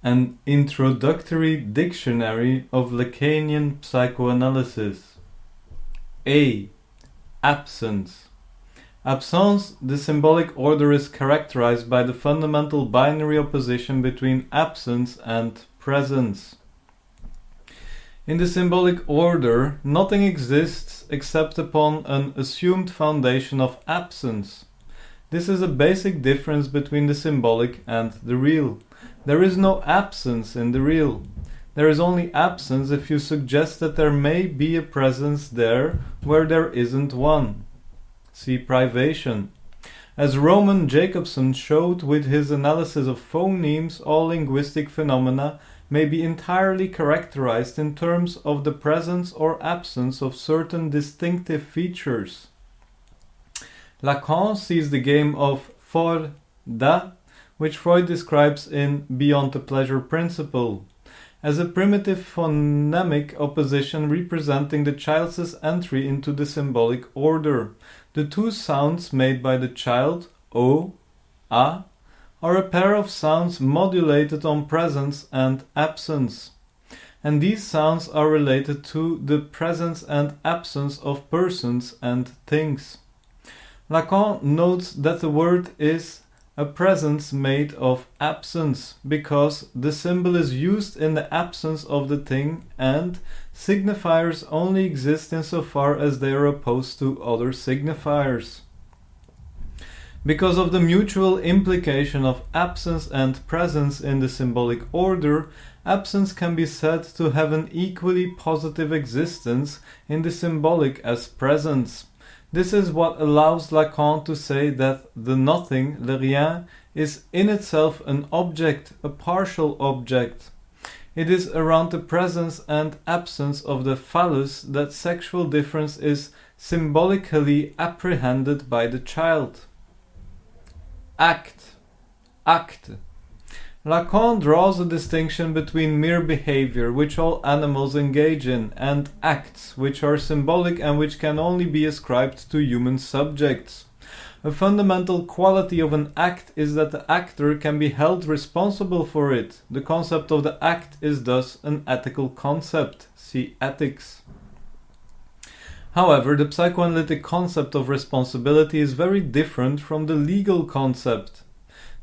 An introductory dictionary of Lacanian psychoanalysis. A. Absence. Absence, the symbolic order, is characterized by the fundamental binary opposition between absence and presence. In the symbolic order, nothing exists except upon an assumed foundation of absence. This is a basic difference between the symbolic and the real. There is no absence in the real. There is only absence if you suggest that there may be a presence there where there isn't one. See privation. As Roman Jacobson showed with his analysis of phonemes, all linguistic phenomena may be entirely characterized in terms of the presence or absence of certain distinctive features. Lacan sees the game of for, da, which Freud describes in Beyond the Pleasure Principle, as a primitive phonemic opposition representing the child's entry into the symbolic order. The two sounds made by the child, o, a, are a pair of sounds modulated on presence and absence. And these sounds are related to the presence and absence of persons and things. Lacan notes that the word is a presence made of absence, because the symbol is used in the absence of the thing, and signifiers only exist insofar as they are opposed to other signifiers. Because of the mutual implication of absence and presence in the symbolic order, absence can be said to have an equally positive existence in the symbolic as presence. This is what allows Lacan to say that the nothing, le rien, is in itself an object, a partial object. It is around the presence and absence of the phallus that sexual difference is symbolically apprehended by the child. Act. Acte. Lacan draws a distinction between mere behavior, which all animals engage in, and acts, which are symbolic and which can only be ascribed to human subjects. A fundamental quality of an act is that the actor can be held responsible for it. The concept of the act is thus an ethical concept. See ethics. However, the psychoanalytic concept of responsibility is very different from the legal concept.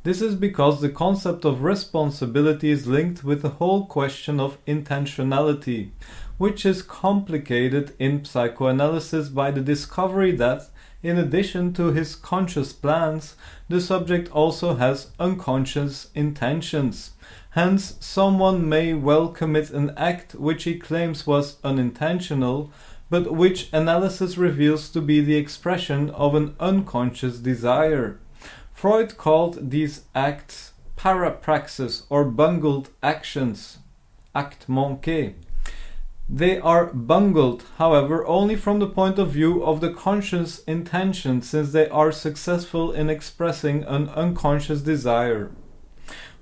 This is because the concept of responsibility is linked with the whole question of intentionality, which is complicated in psychoanalysis by the discovery that, in addition to his conscious plans, the subject also has unconscious intentions. Hence, someone may well commit an act which he claims was unintentional, but which analysis reveals to be the expression of an unconscious desire. Freud called these acts parapraxis or bungled actions, acte manqué. They are bungled, however, only from the point of view of the conscious intention, since they are successful in expressing an unconscious desire.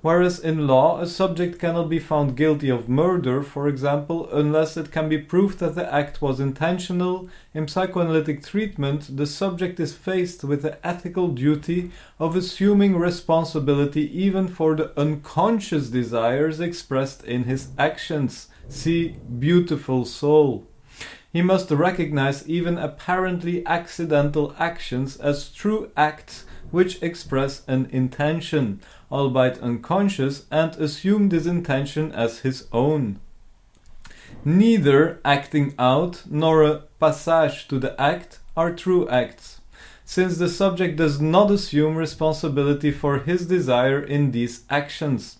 Whereas in law, a subject cannot be found guilty of murder, for example, unless it can be proved that the act was intentional. In psychoanalytic treatment, the subject is faced with the ethical duty of assuming responsibility even for the unconscious desires expressed in his actions. See Beautiful Soul. He must recognize even apparently accidental actions as true acts which express an intention, albeit unconscious, and assume this intention as his own. Neither acting out nor a passage to the act are true acts, since the subject does not assume responsibility for his desire in these actions.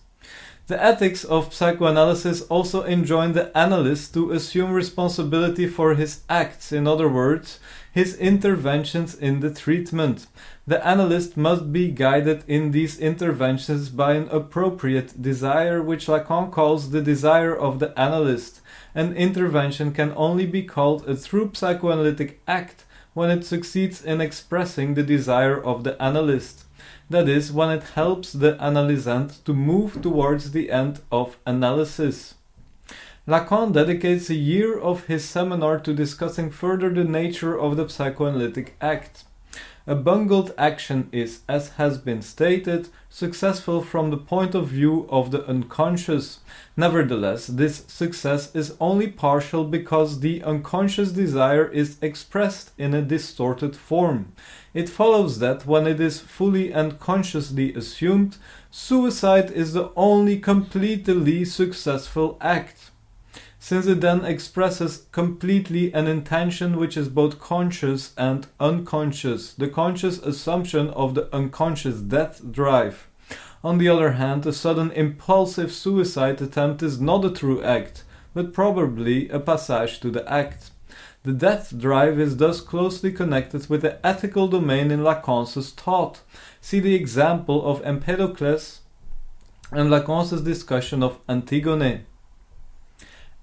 The ethics of psychoanalysis also enjoin the analyst to assume responsibility for his acts, in other words, his interventions in the treatment. The analyst must be guided in these interventions by an appropriate desire, which Lacan calls the desire of the analyst. An intervention can only be called a true psychoanalytic act when it succeeds in expressing the desire of the analyst. That is, when it helps the analysant to move towards the end of analysis. Lacan dedicates a year of his seminar to discussing further the nature of the psychoanalytic act. A bungled action is, as has been stated, successful from the point of view of the unconscious. Nevertheless, this success is only partial because the unconscious desire is expressed in a distorted form. It follows that when it is fully and consciously assumed, suicide is the only completely successful act. Since it then expresses completely an intention which is both conscious and unconscious, the conscious assumption of the unconscious death drive. On the other hand, a sudden impulsive suicide attempt is not a true act, but probably a passage to the act. The death drive is thus closely connected with the ethical domain in Lacan's thought. See the example of Empedocles and Lacan's discussion of Antigone.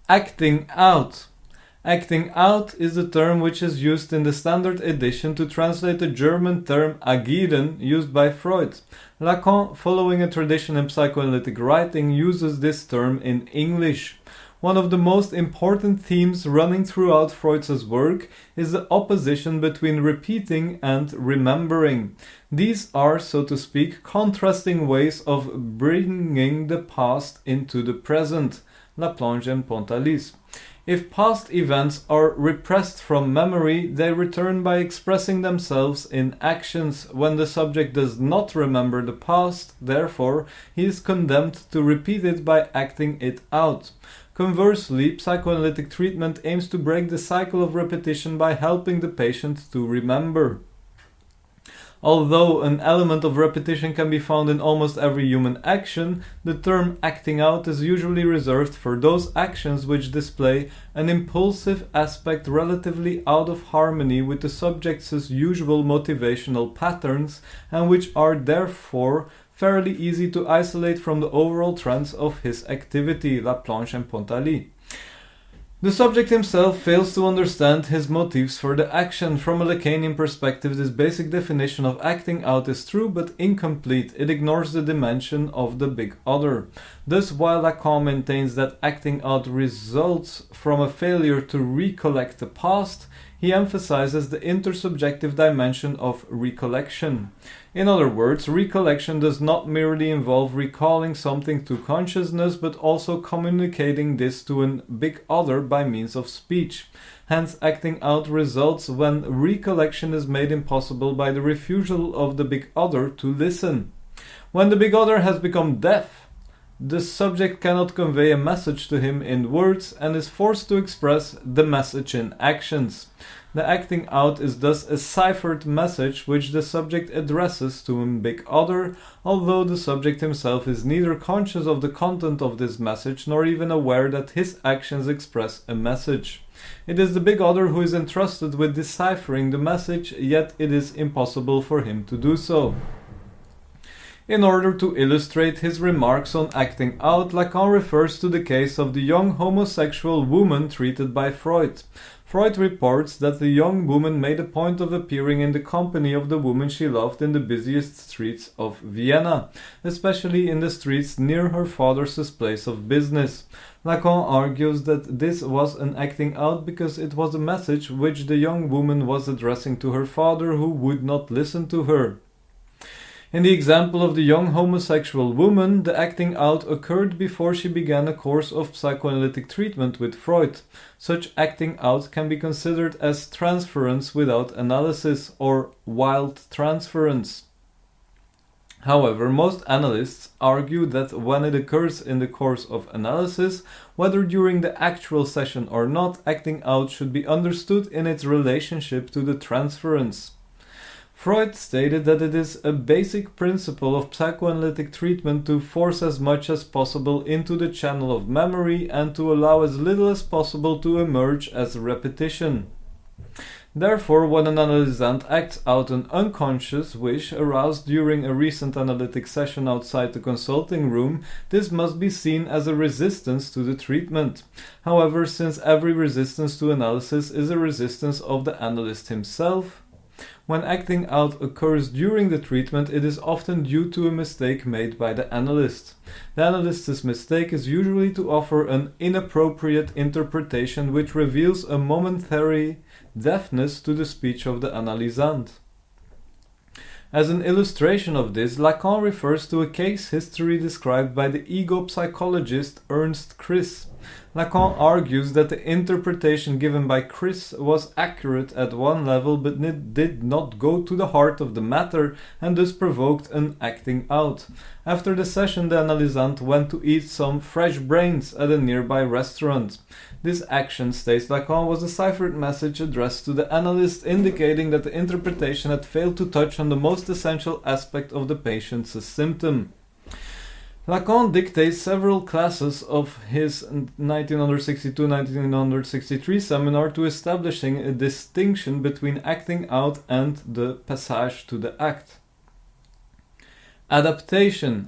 Acting out. Acting out is the term which is used in the standard edition to translate the German term agieren used by Freud. Lacan, following a tradition in psychoanalytic writing, uses this term in English. One of the most important themes running throughout Freud's work is the opposition between repeating and remembering. These are, so to speak, contrasting ways of bringing the past into the present. Laplanche and Pontalis. If past events are repressed from memory, they return by expressing themselves in actions. When the subject does not remember the past, therefore, he is condemned to repeat it by acting it out. Conversely, psychoanalytic treatment aims to break the cycle of repetition by helping the patient to remember. Although an element of repetition can be found in almost every human action, the term acting out is usually reserved for those actions which display an impulsive aspect relatively out of harmony with the subject's usual motivational patterns and which are therefore fairly easy to isolate from the overall trends of his activity, Laplanche and Pontalis. The subject himself fails to understand his motives for the action. From a Lacanian perspective, this basic definition of acting out is true but incomplete. It ignores the dimension of the big other. Thus, while Lacan maintains that acting out results from a failure to recollect the past, he emphasizes the intersubjective dimension of recollection. In other words, recollection does not merely involve recalling something to consciousness, but also communicating this to a big other by means of speech. Hence, acting out results when recollection is made impossible by the refusal of the big other to listen. When the big other has become deaf, the subject cannot convey a message to him in words and is forced to express the message in actions. The acting out is thus a ciphered message which the subject addresses to a big other, although the subject himself is neither conscious of the content of this message nor even aware that his actions express a message. It is the big other who is entrusted with deciphering the message, yet it is impossible for him to do so. In order to illustrate his remarks on acting out, Lacan refers to the case of the young homosexual woman treated by Freud. Freud reports that the young woman made a point of appearing in the company of the woman she loved in the busiest streets of Vienna, especially in the streets near her father's place of business. Lacan argues that this was an acting out because it was a message which the young woman was addressing to her father, who would not listen to her. In the example of the young homosexual woman, the acting out occurred before she began a course of psychoanalytic treatment with Freud. Such acting out can be considered as transference without analysis, or wild transference. However, most analysts argue that when it occurs in the course of analysis, whether during the actual session or not, acting out should be understood in its relationship to the transference. Freud stated that it is a basic principle of psychoanalytic treatment to force as much as possible into the channel of memory and to allow as little as possible to emerge as repetition. Therefore, when an analysant acts out an unconscious wish aroused during a recent analytic session outside the consulting room, this must be seen as a resistance to the treatment. However, since every resistance to analysis is a resistance of the analyst himself, when acting out occurs during the treatment, it is often due to a mistake made by the analyst. The analyst's mistake is usually to offer an inappropriate interpretation which reveals a momentary deafness to the speech of the analysant. As an illustration of this, Lacan refers to a case history described by the ego psychologist Ernst Chris. Lacan argues that the interpretation given by Chris was accurate at one level but did not go to the heart of the matter and thus provoked an acting out. After the session, the analysant went to eat some fresh brains at a nearby restaurant. This action, states Lacan, was a ciphered message addressed to the analyst indicating that the interpretation had failed to touch on the most essential aspect of the patient's symptom. Lacan dictates several classes of his 1962-1963 seminar to establishing a distinction between acting out and the passage to the act. Adaptation.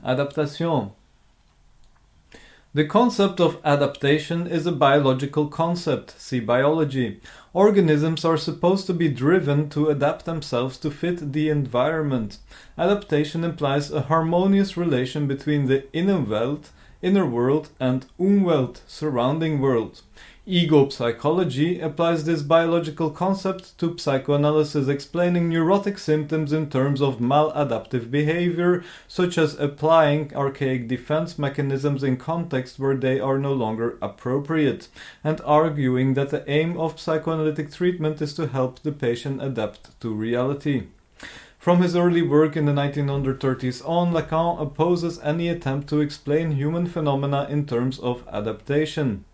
The concept of adaptation is a biological concept. See biology. Organisms are supposed to be driven to adapt themselves to fit the environment. Adaptation implies a harmonious relation between the Innenwelt, inner world, and Umwelt, surrounding world. Ego psychology applies this biological concept to psychoanalysis, explaining neurotic symptoms in terms of maladaptive behavior, such as applying archaic defense mechanisms in contexts where they are no longer appropriate, and arguing that the aim of psychoanalytic treatment is to help the patient adapt to reality. From his early work in the 1930s on, Lacan opposes any attempt to explain human phenomena in terms of adaptation.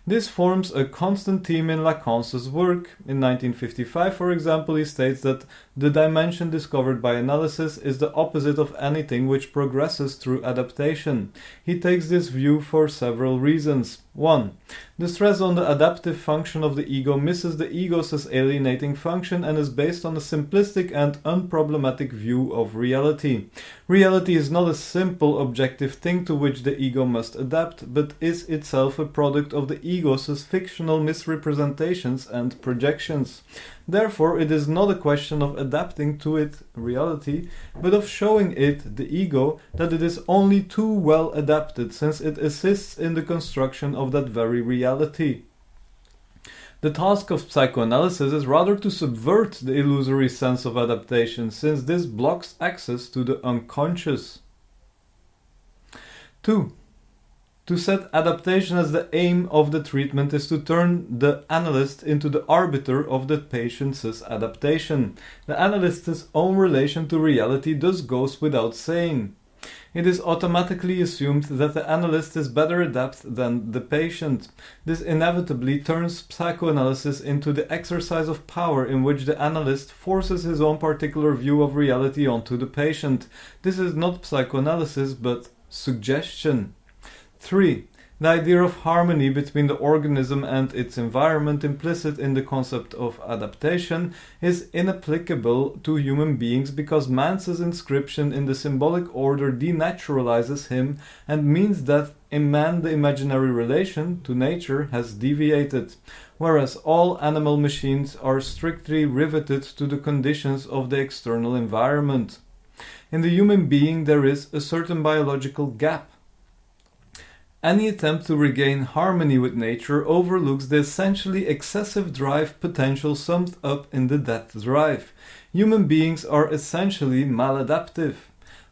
This forms a constant theme in Lacan's work. In 1955, for example, he states that the dimension discovered by analysis is the opposite of anything which progresses through adaptation. He takes this view for several reasons. 1. The stress on the adaptive function of the ego misses the ego's alienating function and is based on a simplistic and unproblematic view of reality. Reality is not a simple objective thing to which the ego must adapt, but is itself a product of the ego's fictional misrepresentations and projections. Therefore, it is not a question of adapting to it, reality, but of showing it, the ego, that it is only too well adapted, since it assists in the construction of that very reality. The task of psychoanalysis is rather to subvert the illusory sense of adaptation, since this blocks access to the unconscious. 2. To set adaptation as the aim of the treatment is to turn the analyst into the arbiter of the patient's adaptation. The analyst's own relation to reality thus goes without saying. It is automatically assumed that the analyst is better adapted than the patient. This inevitably turns psychoanalysis into the exercise of power in which the analyst forces his own particular view of reality onto the patient. This is not psychoanalysis but suggestion. 3. The idea of harmony between the organism and its environment implicit in the concept of adaptation is inapplicable to human beings because man's inscription in the symbolic order denaturalizes him and means that in man the imaginary relation to nature has deviated, whereas all animal machines are strictly riveted to the conditions of the external environment. In the human being there is a certain biological gap. Any attempt to regain harmony with nature overlooks the essentially excessive drive potential summed up in the death drive. Human beings are essentially maladaptive.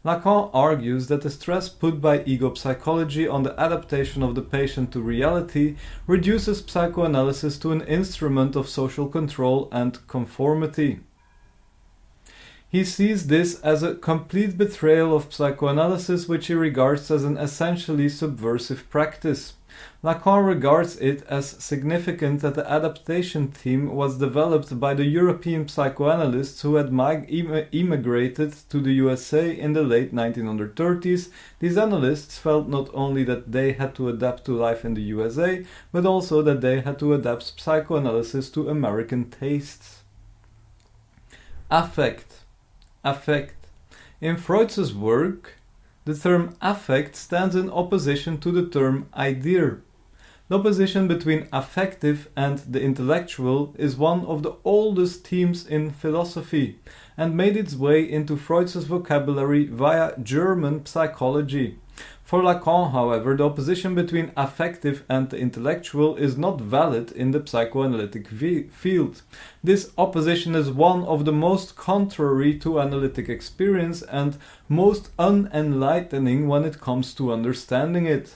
Lacan argues that the stress put by ego psychology on the adaptation of the patient to reality reduces psychoanalysis to an instrument of social control and conformity. He sees this as a complete betrayal of psychoanalysis, which he regards as an essentially subversive practice. Lacan regards it as significant that the adaptation theme was developed by the European psychoanalysts who had immigrated to the USA in the late 1930s. These analysts felt not only that they had to adapt to life in the USA, but also that they had to adapt psychoanalysis to American tastes. Affect. In Freud's work, the term affect stands in opposition to the term idea. The opposition between affective and the intellectual is one of the oldest themes in philosophy and made its way into Freud's vocabulary via German psychology. For Lacan, however, the opposition between affective and the intellectual is not valid in the psychoanalytic field. This opposition is one of the most contrary to analytic experience and most unenlightening when it comes to understanding it.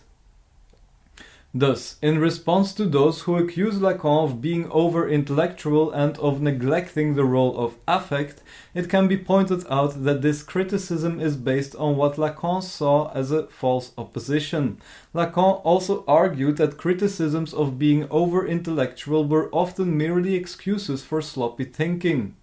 Thus, in response to those who accuse Lacan of being over-intellectual and of neglecting the role of affect, it can be pointed out that this criticism is based on what Lacan saw as a false opposition. Lacan also argued that criticisms of being over-intellectual were often merely excuses for sloppy thinking.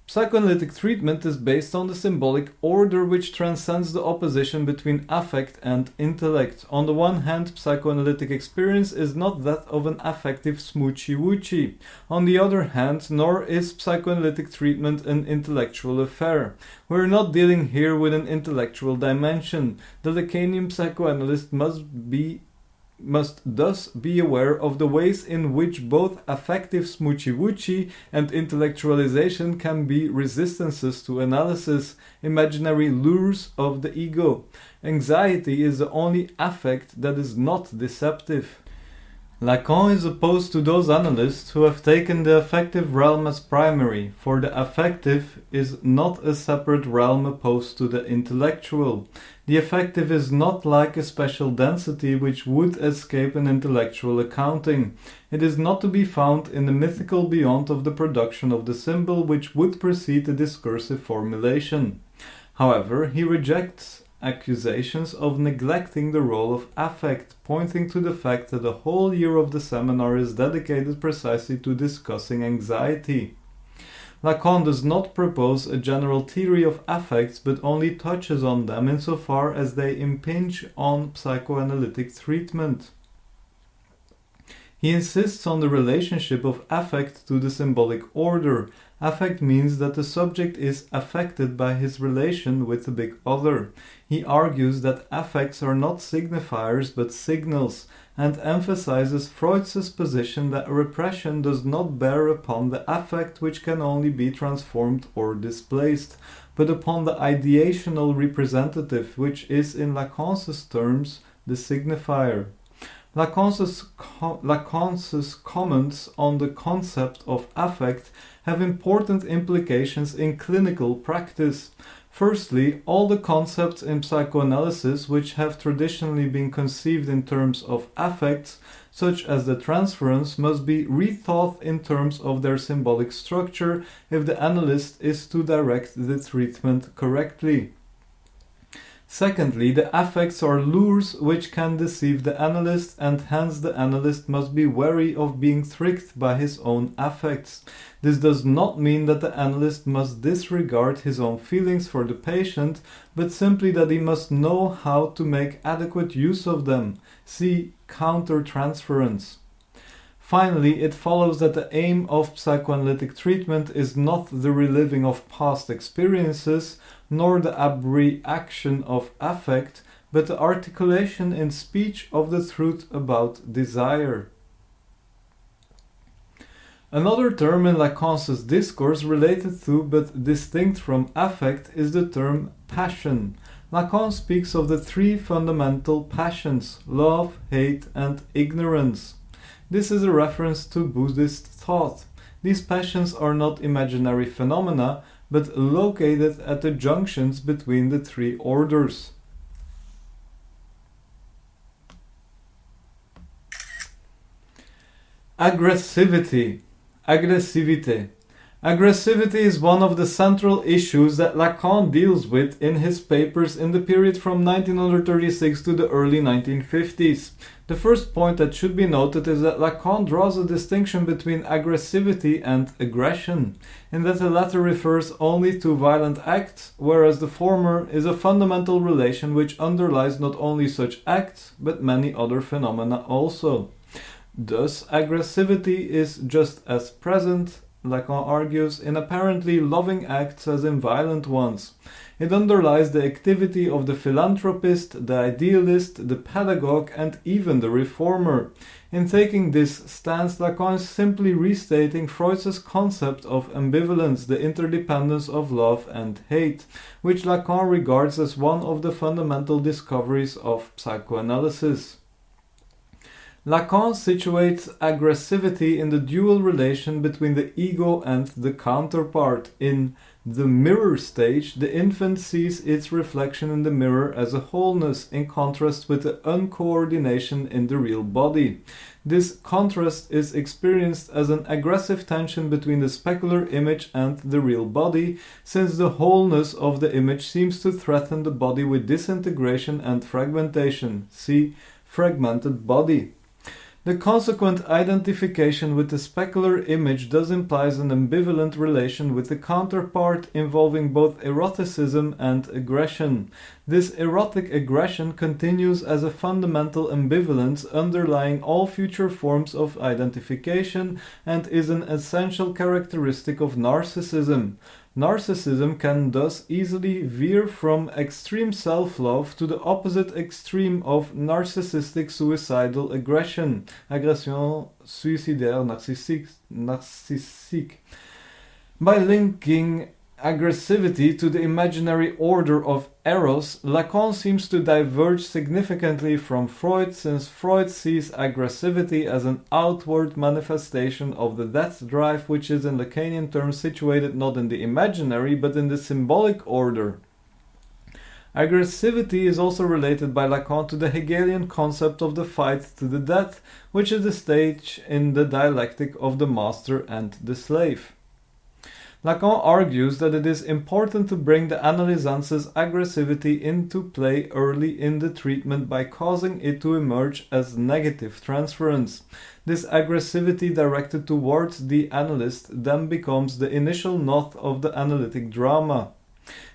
Psychoanalytic treatment is based on the symbolic order which transcends the opposition between affect and intellect. On the one hand, psychoanalytic experience is not that of an affective smoochy-woochy. On the other hand, nor is psychoanalytic treatment an intellectual affair. We are not dealing here with an intellectual dimension. The Lacanian psychoanalyst must thus be aware of the ways in which both affective smoochy-woochy and intellectualization can be resistances to analysis, imaginary lures of the ego. Anxiety is the only affect that is not deceptive. Lacan is opposed to those analysts who have taken the affective realm as primary, for the affective is not a separate realm opposed to the intellectual. The affective is not like a special density which would escape an intellectual accounting. It is not to be found in the mythical beyond of the production of the symbol which would precede the discursive formulation. However, he rejects accusations of neglecting the role of affect, pointing to the fact that the whole year of the seminar is dedicated precisely to discussing anxiety. Lacan does not propose a general theory of affects, but only touches on them insofar as they impinge on psychoanalytic treatment. He insists on the relationship of affect to the symbolic order. Affect means that the subject is affected by his relation with the big other. He argues that affects are not signifiers but signals, and emphasizes Freud's position that repression does not bear upon the affect which can only be transformed or displaced, but upon the ideational representative, which is in Lacan's terms the signifier. Lacan's comments on the concept of affect have important implications in clinical practice. Firstly, all the concepts in psychoanalysis which have traditionally been conceived in terms of affects, such as the transference, must be rethought in terms of their symbolic structure if the analyst is to direct the treatment correctly. Secondly, the affects are lures which can deceive the analyst, and hence the analyst must be wary of being tricked by his own affects. This does not mean that the analyst must disregard his own feelings for the patient, but simply that he must know how to make adequate use of them. See countertransference. Finally, it follows that the aim of psychoanalytic treatment is not the reliving of past experiences, nor the abreaction of affect, but the articulation in speech of the truth about desire. Another term in Lacan's discourse related to but distinct from affect is the term passion. Lacan speaks of the three fundamental passions: love, hate, and ignorance. This is a reference to Buddhist thought. These passions are not imaginary phenomena, but located at the junctions between the three orders. Aggressivity. Aggressivity is one of the central issues that Lacan deals with in his papers in the period from 1936 to the early 1950s. The first point that should be noted is that Lacan draws a distinction between aggressivity and aggression, in that the latter refers only to violent acts, whereas the former is a fundamental relation which underlies not only such acts, but many other phenomena also. Thus, aggressivity is just as present, Lacan argues, in apparently loving acts as in violent ones. It underlies the activity of the philanthropist, the idealist, the pedagogue, and even the reformer. In taking this stance, Lacan is simply restating Freud's concept of ambivalence, the interdependence of love and hate, which Lacan regards as one of the fundamental discoveries of psychoanalysis. Lacan situates aggressivity in the dual relation between the ego and the counterpart. In the mirror stage, the infant sees its reflection in the mirror as a wholeness, in contrast with the uncoordination in the real body. This contrast is experienced as an aggressive tension between the specular image and the real body, since the wholeness of the image seems to threaten the body with disintegration and fragmentation. See fragmented body. The consequent identification with the specular image thus implies an ambivalent relation with the counterpart involving both eroticism and aggression. This erotic aggression continues as a fundamental ambivalence underlying all future forms of identification and is an essential characteristic of narcissism. Narcissism can thus easily veer from extreme self-love to the opposite extreme of narcissistic suicidal aggression, agression suicidaire narcissique. By linking aggressivity to the imaginary order of Eros, Lacan seems to diverge significantly from Freud, since Freud sees aggressivity as an outward manifestation of the death drive, which is in Lacanian terms situated not in the imaginary but in the symbolic order. Aggressivity is also related by Lacan to the Hegelian concept of the fight to the death, which is the stage in the dialectic of the master and the slave. Lacan argues that it is important to bring the analysance's aggressivity into play early in the treatment by causing it to emerge as negative transference. This aggressivity directed towards the analyst then becomes the initial knot of the analytic drama.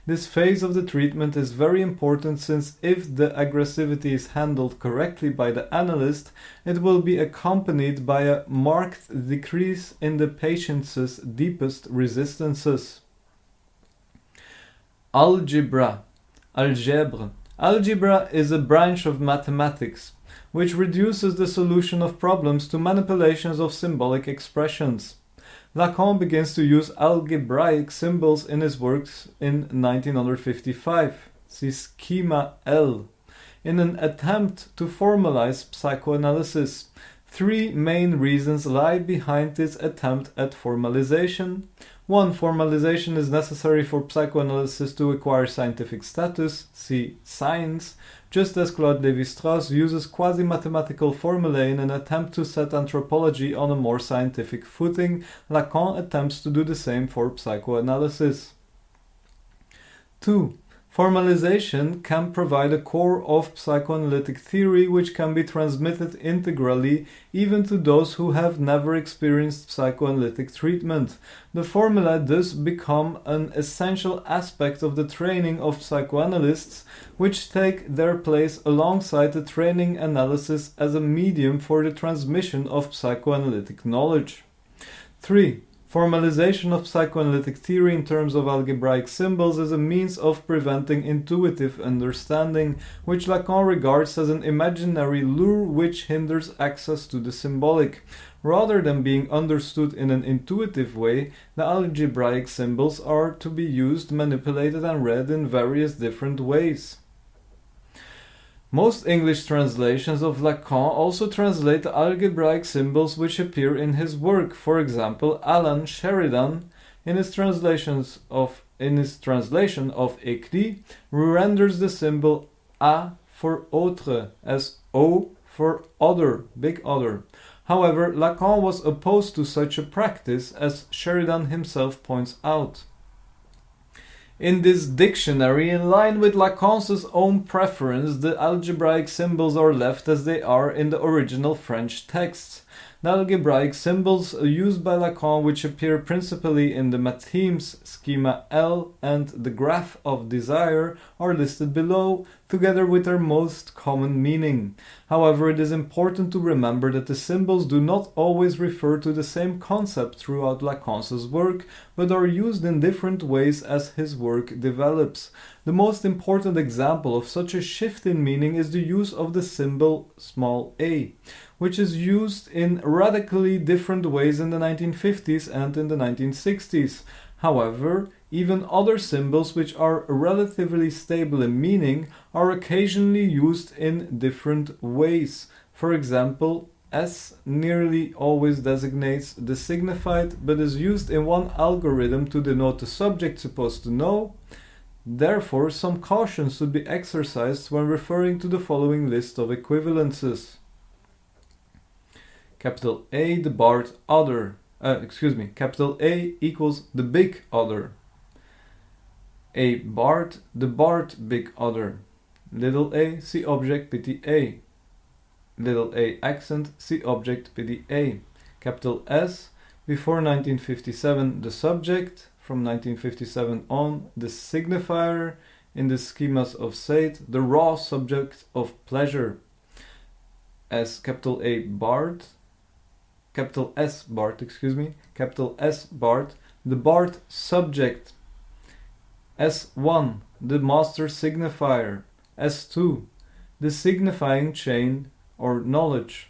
This phase of the treatment is very important, since if the aggressivity is handled correctly by the analyst, it will be accompanied by a marked decrease in the patient's deepest resistances. Algebra. Algebra is a branch of mathematics, which reduces the solution of problems to manipulations of symbolic expressions. Lacan begins to use algebraic symbols in his works in 1955, see Schema L, in an attempt to formalize psychoanalysis. Three main reasons lie behind this attempt at formalization. 1. Formalization is necessary for psychoanalysis to acquire scientific status, see science, just as Claude Lévi-Strauss uses quasi-mathematical formulae in an attempt to set anthropology on a more scientific footing. Lacan attempts to do the same for psychoanalysis. 2. Formalization can provide a core of psychoanalytic theory which can be transmitted integrally even to those who have never experienced psychoanalytic treatment. The formulae thus become an essential aspect of the training of psychoanalysts, which take their place alongside the training analysis as a medium for the transmission of psychoanalytic knowledge. 3. Formalization of psychoanalytic theory in terms of algebraic symbols is a means of preventing intuitive understanding, which Lacan regards as an imaginary lure which hinders access to the symbolic. Rather than being understood in an intuitive way, the algebraic symbols are to be used, manipulated, and read in various different ways. Most English translations of Lacan also translate the algebraic symbols which appear in his work. For example, Alan Sheridan, in his translation of Écrit, renders the symbol A for autre as O for other, big other. However, Lacan was opposed to such a practice, as Sheridan himself points out. In this dictionary, in line with Lacan's own preference, the algebraic symbols are left as they are in the original French texts. The algebraic symbols used by Lacan, which appear principally in the mathemes, schema L, and the graph of desire, are listed below, together with their most common meaning. However, it is important to remember that the symbols do not always refer to the same concept throughout Lacan's work, but are used in different ways as his work develops. The most important example of such a shift in meaning is the use of the symbol small a, which is used in radically different ways in the 1950s and in the 1960s. However, even other symbols which are relatively stable in meaning are occasionally used in different ways. For example, S nearly always designates the signified but is used in one algorithm to denote the subject supposed to know. Therefore, some caution should be exercised when referring to the following list of equivalences. Capital A, the barred other. Capital A equals the big other. A barred, the barred big other. Little a, see object PTA. Little a accent, see object PDA. Capital S, before 1957 the subject, from 1957 on the signifier, in the schemas of Sate, the raw subject of pleasure. As capital A barred, capital S barred, capital S barred, the barred subject. S1, the master signifier. S2, the signifying chain or knowledge.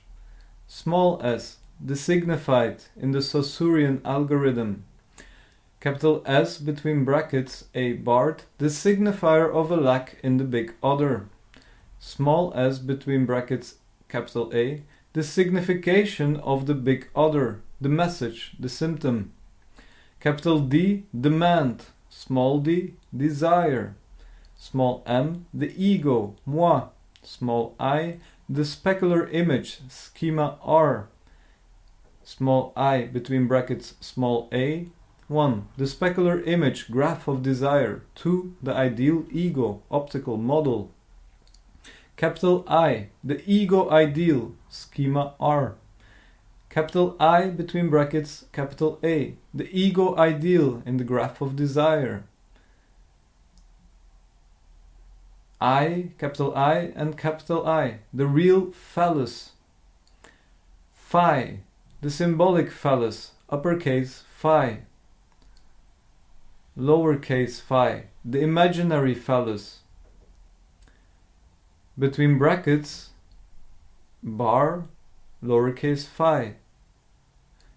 Small s, the signified in the Saussurean algorithm. Capital S between brackets a barred, the signifier of a lack in the big other. Small s between brackets capital A, the signification of the big other, the message, the symptom. Capital D, demand. Small d, desire. Small m, the ego, moi. Small I, the specular image, schema R. Small I between brackets small a. 1. The specular image, graph of desire. 2. The ideal ego, optical model. Capital I, the ego ideal, schema R. Capital I between brackets capital A, the ego ideal in the graph of desire. I, capital I and capital I, the real phallus. Phi, the symbolic phallus, uppercase phi. Lowercase phi, the imaginary phallus. Between brackets, bar, lowercase phi.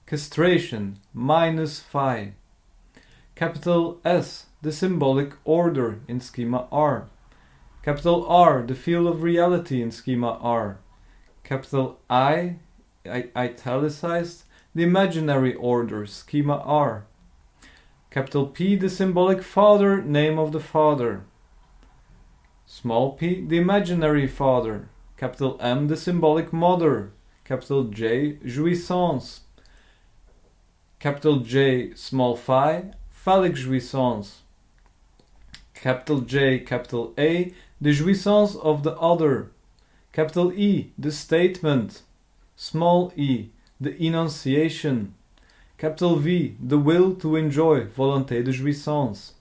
Castration, minus phi. Capital S, the symbolic order in schema R. Capital R, the field of reality in schema R. Capital I, italicized, the imaginary order, schema R. Capital P, the symbolic father, name of the father. Small p, the imaginary father. Capital M, the symbolic mother. Capital J, jouissance. Capital J, small phi, phallic jouissance. Capital J, capital A, the jouissance of the other. Capital E, the statement. Small e, the enunciation. Capital V, the will to enjoy, volonté de jouissance.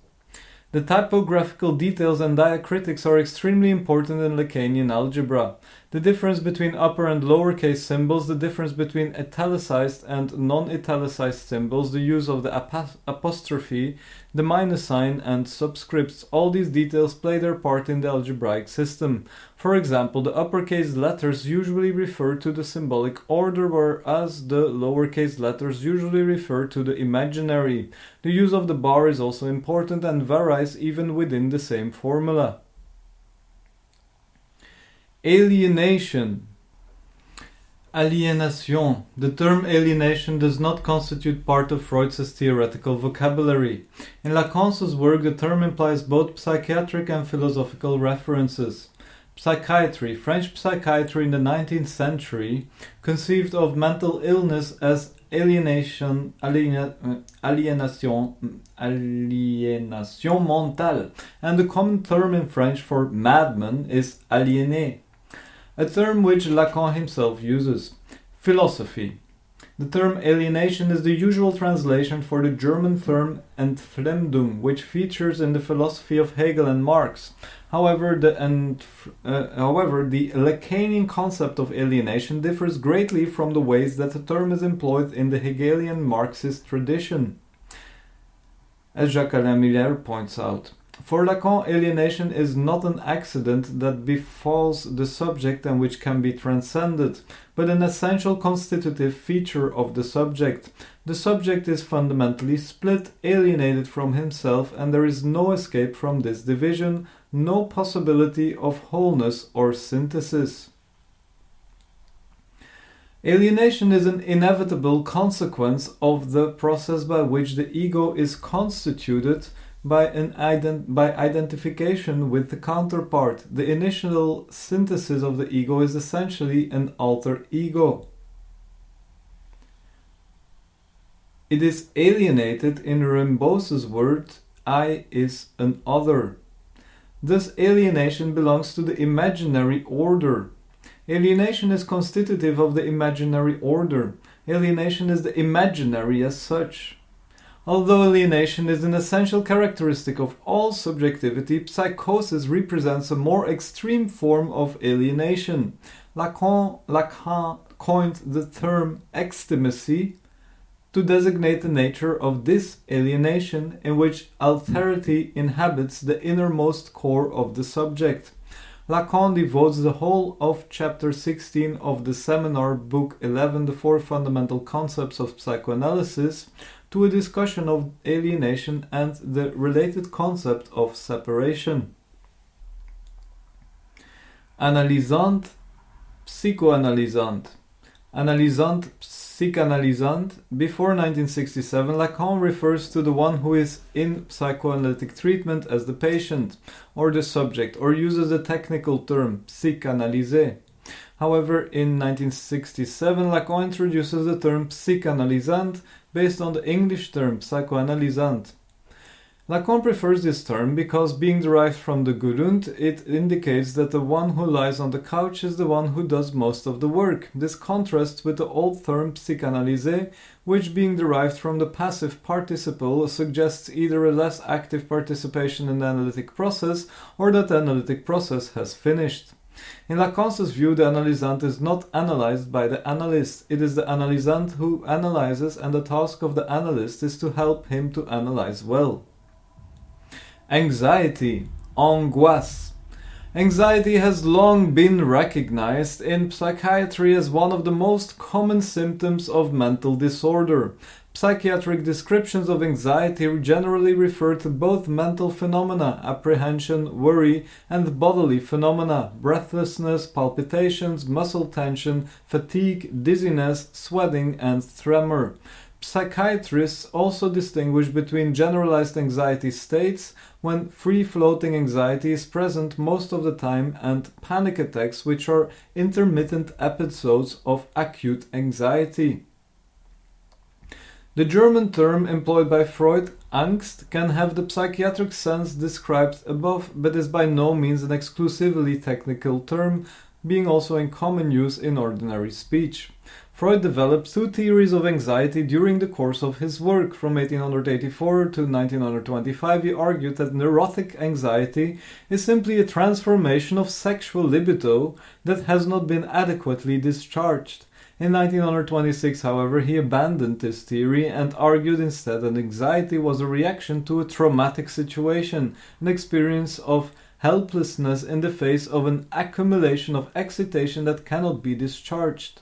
The typographical details and diacritics are extremely important in Lacanian algebra. The difference between upper and lowercase symbols, the difference between italicized and non-italicized symbols, the use of the apostrophe, the minus sign and subscripts, all these details play their part in the algebraic system. For example, the uppercase letters usually refer to the symbolic order, whereas the lowercase letters usually refer to the imaginary. The use of the bar is also important and varies even within the same formula. Alienation. Alienation. The term alienation does not constitute part of Freud's theoretical vocabulary. In Lacan's work, the term implies both psychiatric and philosophical references. Psychiatry, French psychiatry in the 19th century, conceived of mental illness as alienation mentale, and the common term in French for madman is aliéné, a term which Lacan himself uses. Philosophy. The term alienation is the usual translation for the German term Entfremdung, which features in the philosophy of Hegel and Marx. However, the Lacanian concept of alienation differs greatly from the ways that the term is employed in the Hegelian Marxist tradition, as Jacques-Alain Miller points out. For Lacan, alienation is not an accident that befalls the subject and which can be transcended, but an essential constitutive feature of the subject. The subject is fundamentally split, alienated from himself, and there is no escape from this division, no possibility of wholeness or synthesis. Alienation is an inevitable consequence of the process by which the ego is constituted by identification with the counterpart. The initial synthesis of the ego is essentially an alter ego. It is alienated, in Rimbaud's word, I is an other. Thus alienation belongs to the imaginary order. Alienation is constitutive of the imaginary order. Alienation is the imaginary as such. Although alienation is an essential characteristic of all subjectivity, psychosis represents a more extreme form of alienation. Lacan coined the term extimacy to designate the nature of this alienation in which alterity inhabits the innermost core of the subject. Lacan devotes the whole of chapter 16 of the seminar book 11, The Four Fundamental Concepts of Psychoanalysis, to a discussion of alienation and the related concept of separation. Analysant, psychoanalysant. Analysant, psychanalysant. Before 1967, Lacan refers to the one who is in psychoanalytic treatment as the patient or the subject, or uses the technical term psychanalysé. However, in 1967, Lacan introduces the term psychanalysant based on the English term psychoanalysant. Lacan prefers this term because, being derived from the Gerund, it indicates that the one who lies on the couch is the one who does most of the work. This contrasts with the old term psychanalysé, which, being derived from the passive participle, suggests either a less active participation in the analytic process or that the analytic process has finished. In Lacan's view, the analysant is not analyzed by the analyst. It is the analysant who analyzes, and the task of the analyst is to help him to analyze well. Anxiety, angoisse. Anxiety has long been recognized in psychiatry as one of the most common symptoms of mental disorder. Psychiatric descriptions of anxiety generally refer to both mental phenomena, apprehension, worry, and bodily phenomena, breathlessness, palpitations, muscle tension, fatigue, dizziness, sweating, and tremor. Psychiatrists also distinguish between generalized anxiety states, when free-floating anxiety is present most of the time, and panic attacks, which are intermittent episodes of acute anxiety. The German term employed by Freud, Angst, can have the psychiatric sense described above, but is by no means an exclusively technical term, being also in common use in ordinary speech. Freud developed two theories of anxiety during the course of his work. From 1884 to 1925, he argued that neurotic anxiety is simply a transformation of sexual libido that has not been adequately discharged. In 1926, however, he abandoned this theory and argued instead that anxiety was a reaction to a traumatic situation, an experience of helplessness in the face of an accumulation of excitation that cannot be discharged.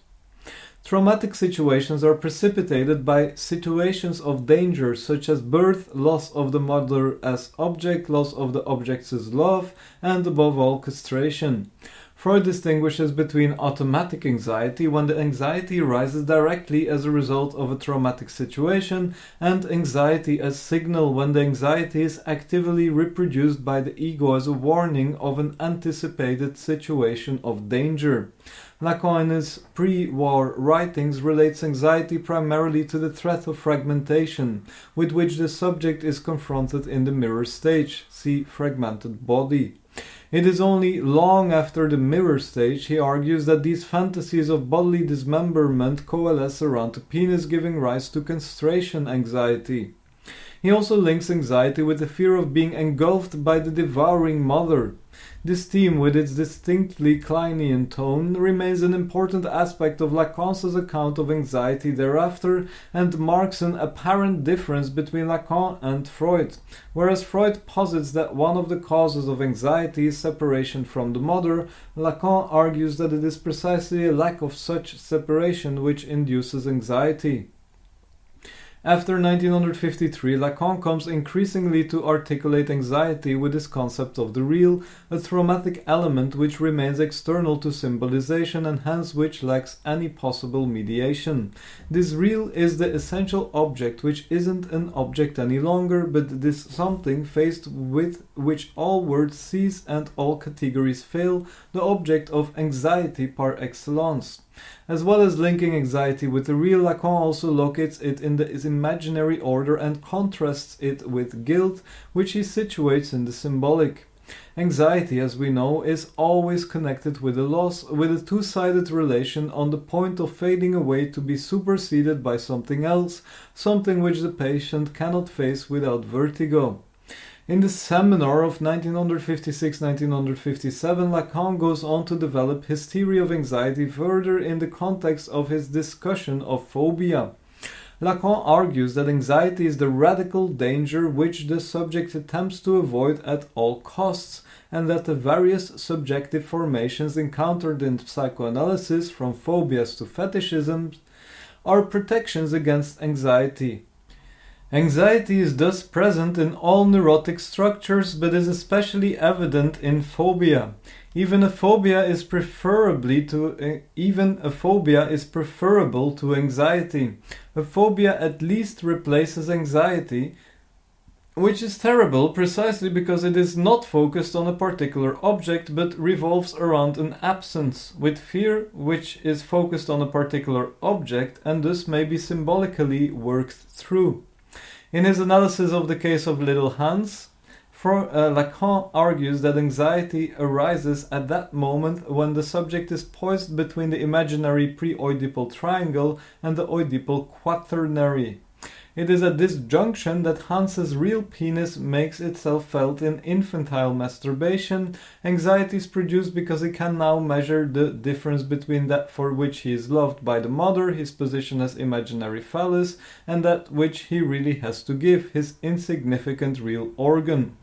Traumatic situations are precipitated by situations of danger, such as birth, loss of the mother as object, loss of the object's love, and above all, castration. Freud distinguishes between automatic anxiety, when the anxiety arises directly as a result of a traumatic situation, and anxiety as signal, when the anxiety is actively reproduced by the ego as a warning of an anticipated situation of danger. Lacan, in his pre-war writings, relates anxiety primarily to the threat of fragmentation, with which the subject is confronted in the mirror stage. See Fragmented Body. It is only long after the mirror stage, he argues, that these fantasies of bodily dismemberment coalesce around the penis, giving rise to castration anxiety. He also links anxiety with the fear of being engulfed by the devouring mother. This theme, with its distinctly Lacanian tone, remains an important aspect of Lacan's account of anxiety thereafter, and marks an apparent difference between Lacan and Freud. Whereas Freud posits that one of the causes of anxiety is separation from the mother, Lacan argues that it is precisely a lack of such separation which induces anxiety. After 1953, Lacan comes increasingly to articulate anxiety with his concept of the real, a traumatic element which remains external to symbolization and hence which lacks any possible mediation. This real is the essential object which isn't an object any longer, but this something faced with which all words cease and all categories fail, the object of anxiety par excellence. As well as linking anxiety with the real, Lacan also locates it in its imaginary order and contrasts it with guilt, which he situates in the symbolic. Anxiety, as we know, is always connected with a loss, with a two-sided relation on the point of fading away to be superseded by something else, something which the patient cannot face without vertigo. In the seminar of 1956-1957, Lacan goes on to develop his theory of anxiety further in the context of his discussion of phobia. Lacan argues that anxiety is the radical danger which the subject attempts to avoid at all costs, and that the various subjective formations encountered in psychoanalysis, from phobias to fetishism, are protections against anxiety. Anxiety is thus present in all neurotic structures, but is especially evident in phobia. Even a phobia is preferable to anxiety. A phobia at least replaces anxiety, which is terrible precisely because it is not focused on a particular object but revolves around an absence, with fear which is focused on a particular object and thus may be symbolically worked through. In his analysis of the case of little Hans, Lacan argues that anxiety arises at that moment when the subject is poised between the imaginary pre-Oedipal triangle and the Oedipal quaternary. It is at this junction that Hans's real penis makes itself felt in infantile masturbation. Anxiety is produced because he can now measure the difference between that for which he is loved by the mother, his position as imaginary phallus, and that which he really has to give, his insignificant real organ.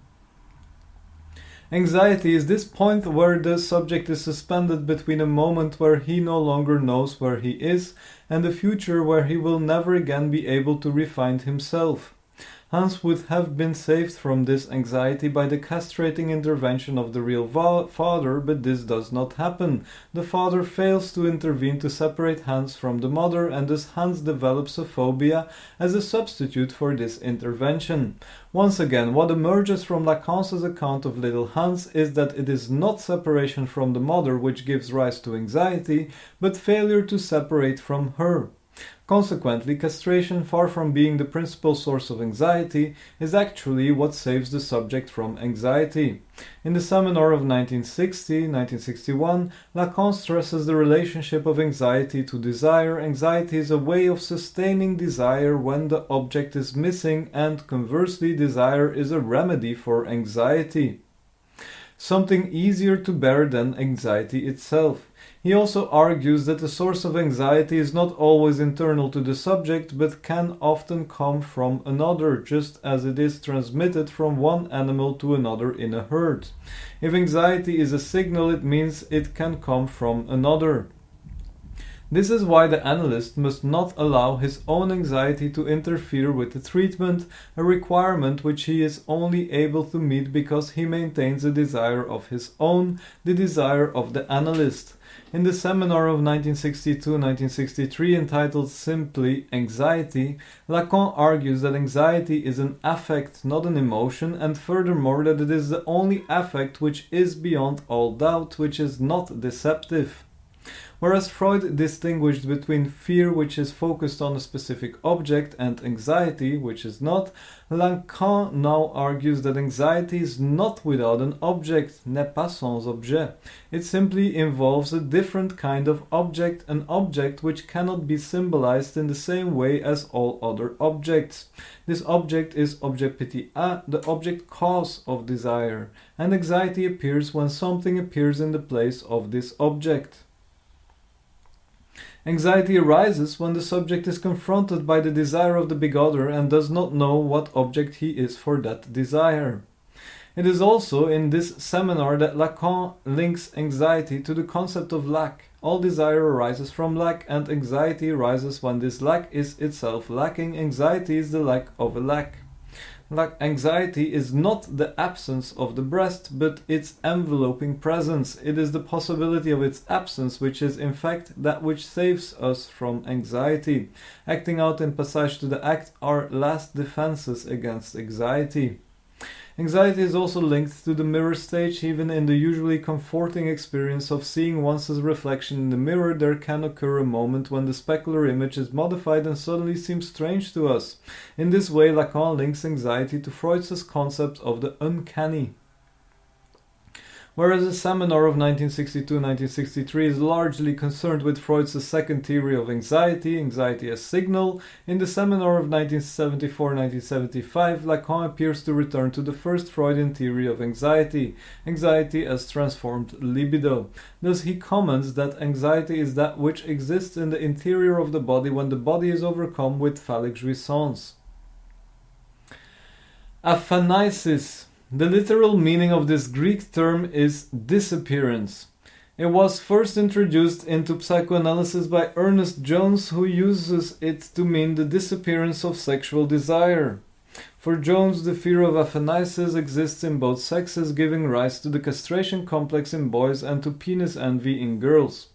Anxiety is this point where the subject is suspended between a moment where he no longer knows where he is and a future where he will never again be able to refine himself. Hans would have been saved from this anxiety by the castrating intervention of the real father, but this does not happen. The father fails to intervene to separate Hans from the mother, and thus Hans develops a phobia as a substitute for this intervention. Once again, what emerges from Lacan's account of little Hans is that it is not separation from the mother which gives rise to anxiety, but failure to separate from her. Consequently, castration, far from being the principal source of anxiety, is actually what saves the subject from anxiety. In the seminar of 1960-1961, Lacan stresses the relationship of anxiety to desire. Anxiety is a way of sustaining desire when the object is missing, and conversely, desire is a remedy for anxiety. Something easier to bear than anxiety itself. He also argues that the source of anxiety is not always internal to the subject, but can often come from another, just as it is transmitted from one animal to another in a herd. If anxiety is a signal, it means it can come from another. This is why the analyst must not allow his own anxiety to interfere with the treatment, a requirement which he is only able to meet because he maintains a desire of his own, the desire of the analyst. In the seminar of 1962-1963 entitled simply Anxiety, Lacan argues that anxiety is an affect, not an emotion, and furthermore that it is the only affect which is beyond all doubt, which is not deceptive. Whereas Freud distinguished between fear, which is focused on a specific object, and anxiety, which is not, Lacan now argues that anxiety is not without an object, n'est pas sans objet. It simply involves a different kind of object, an object which cannot be symbolized in the same way as all other objects. This object is objet petit a, the object cause of desire, and anxiety appears when something appears in the place of this object. Anxiety arises when the subject is confronted by the desire of the big other and does not know what object he is for that desire. It is also in this seminar that Lacan links anxiety to the concept of lack. All desire arises from lack, and anxiety arises when this lack is itself lacking. Anxiety is the lack of a lack. Anxiety is not the absence of the breast, but its enveloping presence. It is the possibility of its absence which is in fact that which saves us from anxiety. Acting out in passage to the act are last defenses against anxiety. Anxiety is also linked to the mirror stage. Even in the usually comforting experience of seeing one's reflection in the mirror, there can occur a moment when the specular image is modified and suddenly seems strange to us. In this way, Lacan links anxiety to Freud's concept of the uncanny. Whereas the seminar of 1962-1963 is largely concerned with Freud's second theory of anxiety, anxiety as signal, in the seminar of 1974-1975, Lacan appears to return to the first Freudian theory of anxiety, anxiety as transformed libido. Thus he comments that anxiety is that which exists in the interior of the body when the body is overcome with phallic jouissance. Aphanisis. The literal meaning of this Greek term is disappearance. It was first introduced into psychoanalysis by Ernest Jones, who uses it to mean the disappearance of sexual desire. For Jones, the fear of aphanisis exists in both sexes, giving rise to the castration complex in boys and to penis envy in girls.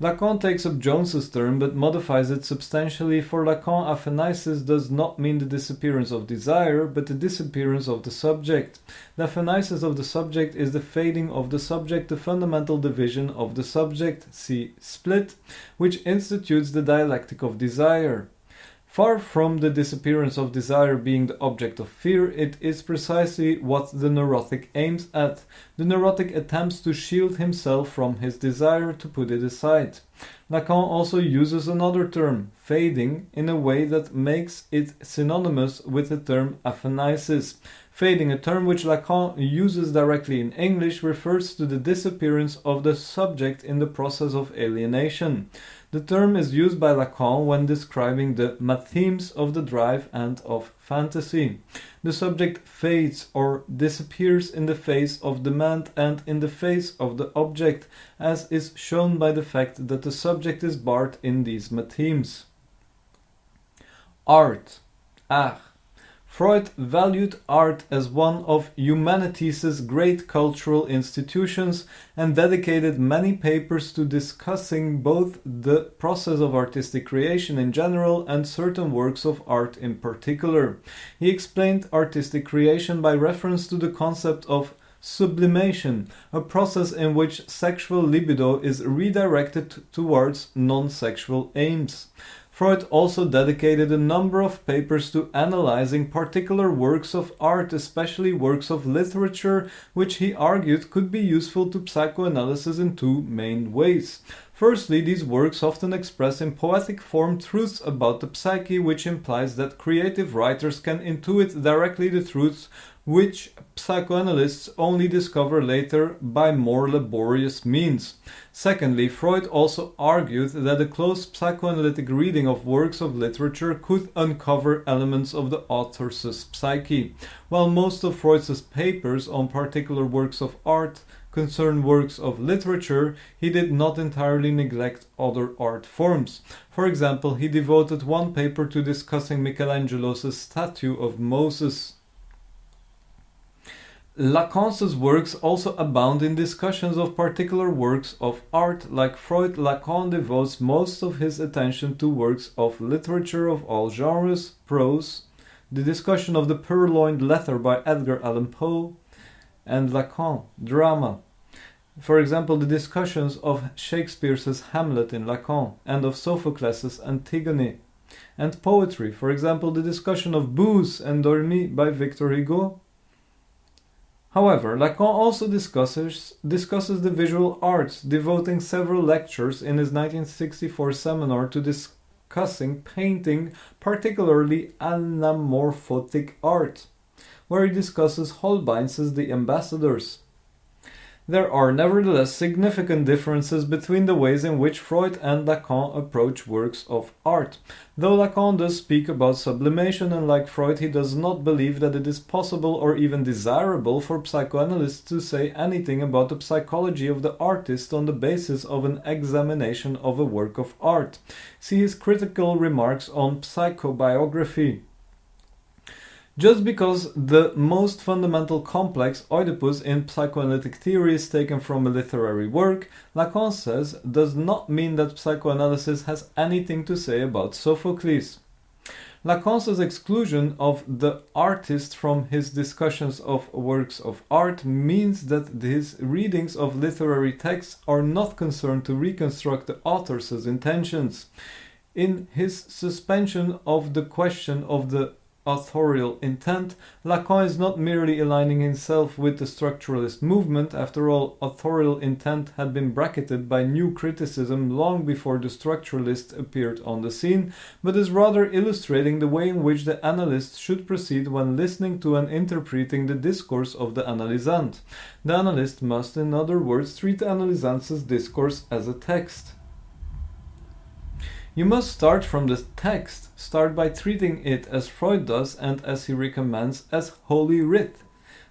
Lacan takes up Jones's term but modifies it substantially. For Lacan, aphanisis does not mean the disappearance of desire, but the disappearance of the subject. The aphanisis of the subject is the fading of the subject, the fundamental division of the subject, see split, which institutes the dialectic of desire. Far from the disappearance of desire being the object of fear, it is precisely what the neurotic aims at. The neurotic attempts to shield himself from his desire, to put it aside. Lacan also uses another term, fading, in a way that makes it synonymous with the term aphanisis. Fading, a term which Lacan uses directly in English, refers to the disappearance of the subject in the process of alienation. The term is used by Lacan when describing the mathemes of the drive and of fantasy. The subject fades or disappears in the face of demand and in the face of the object, as is shown by the fact that the subject is barred in these mathemes. Art. Freud valued art as one of humanities' great cultural institutions and dedicated many papers to discussing both the process of artistic creation in general and certain works of art in particular. He explained artistic creation by reference to the concept of sublimation, a process in which sexual libido is redirected towards non-sexual aims. Freud also dedicated a number of papers to analyzing particular works of art, especially works of literature, which he argued could be useful to psychoanalysis in two main ways. Firstly, these works often express in poetic form truths about the psyche, which implies that creative writers can intuit directly the truths which psychoanalysts only discover later by more laborious means. Secondly, Freud also argued that a close psychoanalytic reading of works of literature could uncover elements of the author's psyche. While most of Freud's papers on particular works of art concern works of literature, he did not entirely neglect other art forms. For example, he devoted one paper to discussing Michelangelo's statue of Moses. Lacan's works also abound in discussions of particular works of art. Like Freud, Lacan devotes most of his attention to works of literature of all genres, prose, the discussion of the Purloined Letter by Edgar Allan Poe, and Lacan, drama. For example, the discussions of Shakespeare's Hamlet in Lacan and of Sophocles' Antigone, and poetry, for example, the discussion of Booze and Dormi by Victor Hugo. However, Lacan also discusses the visual arts, devoting several lectures in his 1964 seminar to discussing painting, particularly anamorphotic art, where he discusses Holbein's The Ambassadors. There are nevertheless significant differences between the ways in which Freud and Lacan approach works of art. Though Lacan does speak about sublimation, and like Freud he does not believe that it is possible or even desirable for psychoanalysts to say anything about the psychology of the artist on the basis of an examination of a work of art. See his critical remarks on psychobiography. Just because the most fundamental complex Oedipus in psychoanalytic theory is taken from a literary work, Lacan says, does not mean that psychoanalysis has anything to say about Sophocles. Lacan's exclusion of the artist from his discussions of works of art means that his readings of literary texts are not concerned to reconstruct the author's intentions. In his suspension of the question of the authorial intent, Lacan is not merely aligning himself with the structuralist movement. After all, authorial intent had been bracketed by new criticism long before the structuralists appeared on the scene, but is rather illustrating the way in which the analyst should proceed when listening to and interpreting the discourse of the analysant. The analyst must, in other words, treat the analysant's discourse as a text. You must start from the text, start by treating it as Freud does and as he recommends as Holy Writ.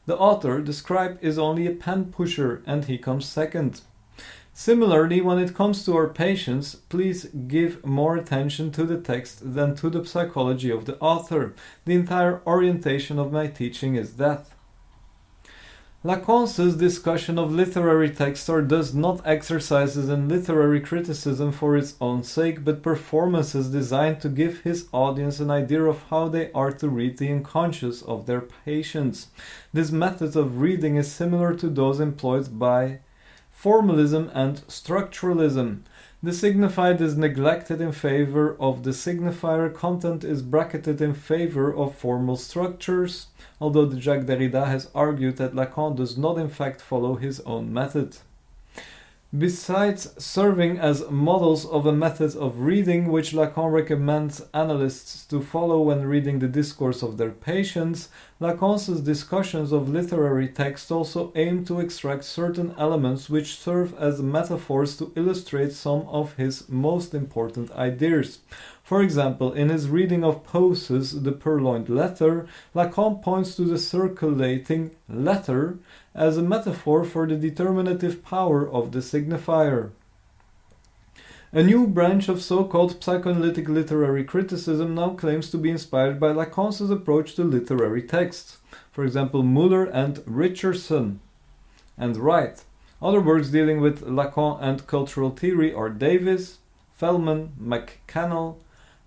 The author, the scribe, is only a pen pusher and he comes second. Similarly, when it comes to our patients, please give more attention to the text than to the psychology of the author. The entire orientation of my teaching is that. Lacan's discussion of literary texts are thus not exercises in literary criticism for its own sake, but performances designed to give his audience an idea of how they are to read the unconscious of their patients. This method of reading is similar to those employed by formalism and structuralism. The signified is neglected in favor of the signifier, content is bracketed in favor of formal structures, although Jacques Derrida has argued that Lacan does not in fact follow his own method. Besides serving as models of a method of reading which Lacan recommends analysts to follow when reading the discourse of their patients, Lacan's discussions of literary text also aim to extract certain elements which serve as metaphors to illustrate some of his most important ideas. For example, in his reading of Poe's The Purloined Letter, Lacan points to the circulating letter as a metaphor for the determinative power of the signifier. A new branch of so-called psychoanalytic literary criticism now claims to be inspired by Lacan's approach to literary texts, for example Muller and Richardson, and Wright. Other works dealing with Lacan and cultural theory are Davis, Feldman, McCannell.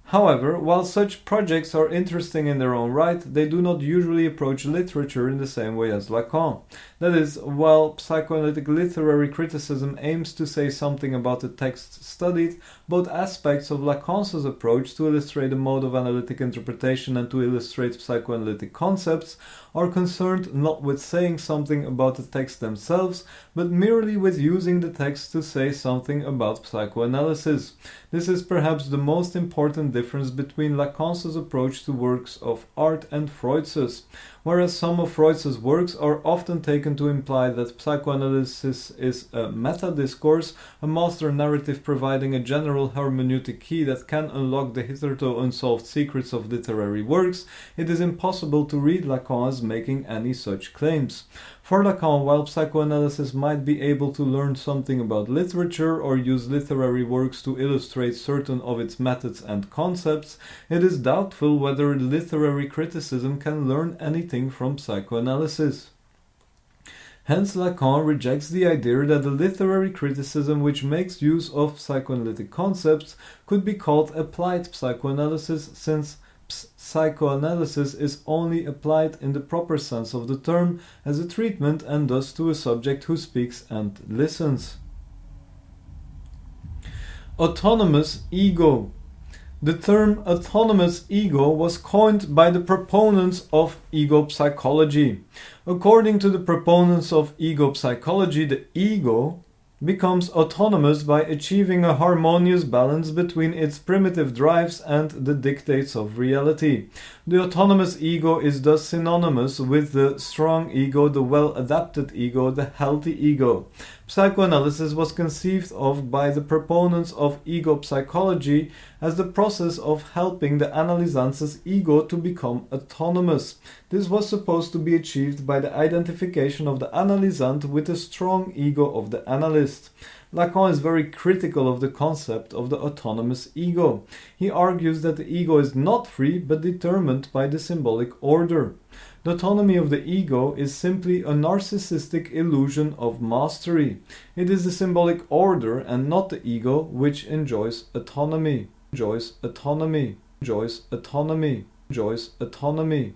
However, while such projects are interesting in their own right, they do not usually approach literature in the same way as Lacan. That is, while psychoanalytic literary criticism aims to say something about the text studied, both aspects of Lacan's approach to illustrate a mode of analytic interpretation and to illustrate psychoanalytic concepts are concerned not with saying something about the text themselves, but merely with using the text to say something about psychoanalysis. This is perhaps the most important difference between Lacan's approach to works of art and Freud's. Whereas some of Freud's works are often taken to imply that psychoanalysis is a meta-discourse, a master narrative providing a general hermeneutic key that can unlock the hitherto unsolved secrets of literary works, it is impossible to read Lacan as making any such claims. For Lacan, while psychoanalysis might be able to learn something about literature or use literary works to illustrate certain of its methods and concepts, it is doubtful whether literary criticism can learn anything from psychoanalysis. Hence, Lacan rejects the idea that a literary criticism which makes use of psychoanalytic concepts could be called applied psychoanalysis, since psychoanalysis is only applied in the proper sense of the term as a treatment and thus to a subject who speaks and listens. Autonomous ego. The term autonomous ego was coined by the proponents of ego psychology. According to the proponents of ego psychology, the ego becomes autonomous by achieving a harmonious balance between its primitive drives and the dictates of reality. The autonomous ego is thus synonymous with the strong ego, the well-adapted ego, the healthy ego. Psychoanalysis was conceived of by the proponents of ego psychology as the process of helping the analysant's ego to become autonomous. This was supposed to be achieved by the identification of the analysant with the strong ego of the analyst. Lacan is very critical of the concept of the autonomous ego. He argues that the ego is not free but determined by the symbolic order. The autonomy of the ego is simply a narcissistic illusion of mastery. It is the symbolic order and not the ego which enjoys autonomy. Enjoys autonomy. Enjoys autonomy. Enjoys autonomy.